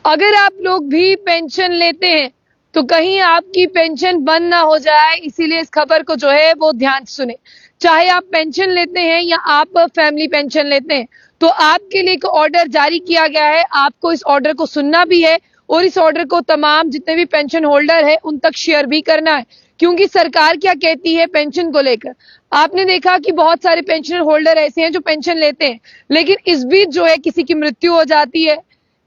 अगर आप लोग भी पेंशन लेते हैं तो कहीं आपकी पेंशन बंद ना हो जाए, इसीलिए इस खबर को जो है वो ध्यान से सुने। चाहे आप पेंशन लेते हैं या आप फैमिली पेंशन लेते हैं, तो आपके लिए एक ऑर्डर जारी किया गया है। आपको इस ऑर्डर को सुनना भी है और इस ऑर्डर को तमाम जितने भी पेंशन होल्डर है उन तक शेयर भी करना है, क्योंकि सरकार क्या कहती है पेंशन को लेकर। आपने देखा कि बहुत सारे पेंशन होल्डर ऐसे हैं जो पेंशन लेते हैं, लेकिन इस बीच जो है किसी की मृत्यु हो जाती है,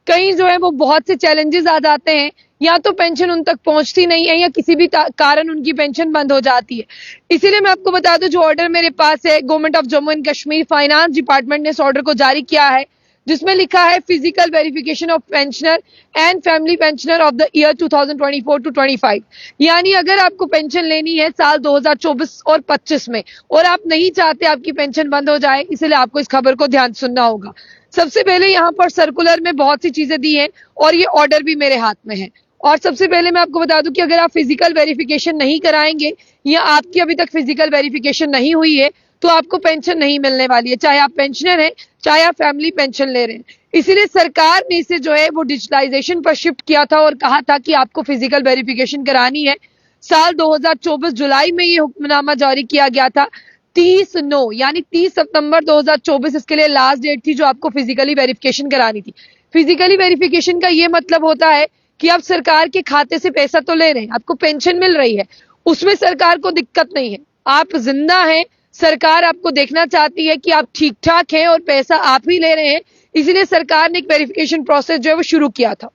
कहीं जो है वो बहुत से चैलेंजेस आ जाते हैं, या तो पेंशन उन तक पहुंचती नहीं है या किसी भी कारण उनकी पेंशन बंद हो जाती है। इसीलिए मैं आपको बता दूं, जो ऑर्डर मेरे पास है, government of Jammu and Kashmir finance department ने इस ऑर्डर को जारी किया है, जिसमें लिखा है physical verification of pensioner and family pensioner of the year 2024 to 25। यानी अगर आपको पेंशन लेनी है साल 2024 और 25 में और आप नहीं चाहते आपकी पेंशन बंद हो जाए, इसलिए आपको इस खबर को ध्यान सुनना होगा। सबसे पहले यहाँ पर सर्कुलर में बहुत सी चीजें दी हैं और ये ऑर्डर भी मेरे हाथ में है। और सबसे पहले मैं आपको बता दूं कि अगर आप फिजिकल वेरिफिकेशन नहीं कराएंगे या आपकी अभी तक फिजिकल वेरिफिकेशन नहीं हुई है तो आपको पेंशन नहीं मिलने वाली है, चाहे आप पेंशनर हैं चाहे आप फैमिली पेंशन ले रहे हैं। इसीलिए सरकार ने इसे जो है वो डिजिटलाइजेशन पर शिफ्ट किया था और कहा था कि आपको फिजिकल वेरिफिकेशन करानी है। साल 2024 जुलाई में ये हुक्मनामा जारी किया गया था। 30/9 यानी 30 सितंबर 2024 इसके लिए लास्ट डेट थी जो आपको फिजिकली वेरिफिकेशन करानी थी। फिजिकली वेरिफिकेशन का ये मतलब होता है कि आप सरकार के खाते से पैसा तो ले रहे हैं, आपको पेंशन मिल रही है, उसमें सरकार को दिक्कत नहीं है, आप जिंदा हैं, सरकार आपको देखना चाहती है कि आप ठीक ठाक हैं और पैसा आप ही ले रहे हैं। इसलिए सरकार ने एक वेरिफिकेशन प्रोसेस जो है वो शुरू किया था,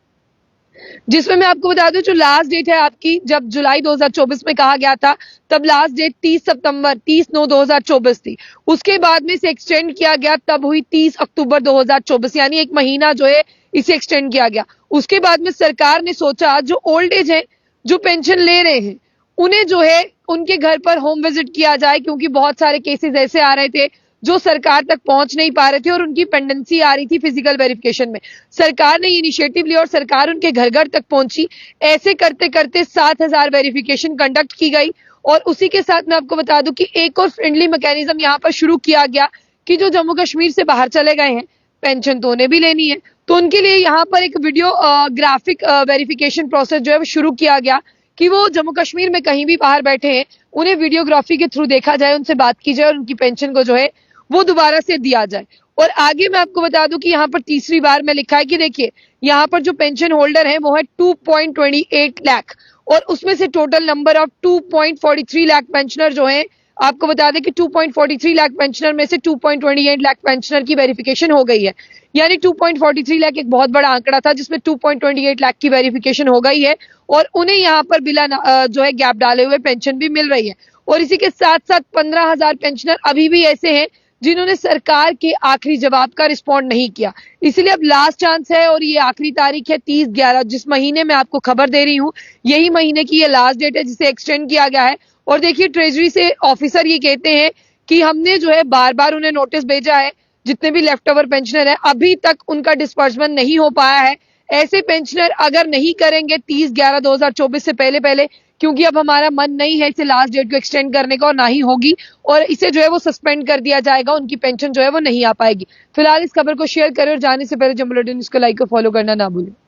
जिसमें मैं आपको बता दूं जो लास्ट डेट है आपकी, जब जुलाई 2024 में कहा गया था तब लास्ट डेट 30/9/2024 थी। उसके बाद में इसे एक्सटेंड किया गया, तब हुई 30 अक्टूबर 2024, यानी एक महीना जो है इसे एक्सटेंड किया गया। उसके बाद में सरकार ने सोचा जो ओल्ड एज है, जो पेंशन ले रहे हैं, उन्हें जो है उनके घर पर होम विजिट किया जाए, क्योंकि बहुत सारे केसेस ऐसे आ रहे थे जो सरकार तक पहुंच नहीं पा रहे थे और उनकी पेंडेंसी आ रही थी फिजिकल वेरिफिकेशन में। सरकार ने इनिशिएटिव लिया और सरकार उनके घर घर तक पहुंची। ऐसे करते करते 7,000 वेरिफिकेशन कंडक्ट की गई। और उसी के साथ मैं आपको बता दूं कि एक और फ्रेंडली मैकेनिज्म यहाँ पर शुरू किया गया कि जो जम्मू कश्मीर से बाहर चले गए हैं, पेंशन तो उन्हें भी लेनी है, तो उनके लिए यहाँ पर एक वीडियो ग्राफिक वेरिफिकेशन प्रोसेस जो है वो शुरू किया गया कि वो जम्मू कश्मीर में कहीं भी बाहर बैठे हैं, उन्हें वीडियोग्राफी के थ्रू देखा जाए, उनसे बात की जाए और उनकी पेंशन को जो है वो दोबारा से दिया जाए। और आगे मैं आपको बता दूं कि यहाँ पर तीसरी बार में लिखा है कि देखिए यहाँ पर जो पेंशन होल्डर है वो है 2.28 लाख, और उसमें से total number of 2.43 lakh pensioner जो है, आपको बता दें कि 2.43 लाख पेंशनर में से 2.28 लाख पेंशनर की वेरिफिकेशन हो गई है। यानी 2.43 लाख एक बहुत बड़ा आंकड़ा था, जिसमें 2.28 लाख की वेरिफिकेशन हो गई है और उन्हें यहाँ पर बिना जो है गैप डाले हुए पेंशन भी मिल रही है। और इसी के साथ साथ 15,000 पेंशनर अभी भी ऐसे हैं जिन्होंने सरकार के आखिरी जवाब का रिस्पॉन्ड नहीं किया। इसलिए अब लास्ट चांस है और ये आखिरी तारीख है 30/11, जिस महीने में आपको खबर दे रही हूँ, यही महीने की ये लास्ट डेट है जिसे एक्सटेंड किया गया है। और देखिए ट्रेजरी से ऑफिसर ये कहते हैं कि हमने जो है बार बार उन्हें नोटिस भेजा है, जितने भी लेफ्ट ओवर पेंशनर है अभी तक उनका डिस्पर्समेंट नहीं हो पाया है। ऐसे पेंशनर अगर नहीं करेंगे 30/11/2024 से पहले पहले, क्योंकि अब हमारा मन नहीं है इसे लास्ट डेट को एक्सटेंड करने का और ना ही होगी, और इसे जो है वो सस्पेंड कर दिया जाएगा, उनकी पेंशन जो है वो नहीं आ पाएगी। फिलहाल इस खबर को शेयर करें और जाने से पहले जम्मू न्यूज़ को लाइक और फॉलो करना ना भूलें।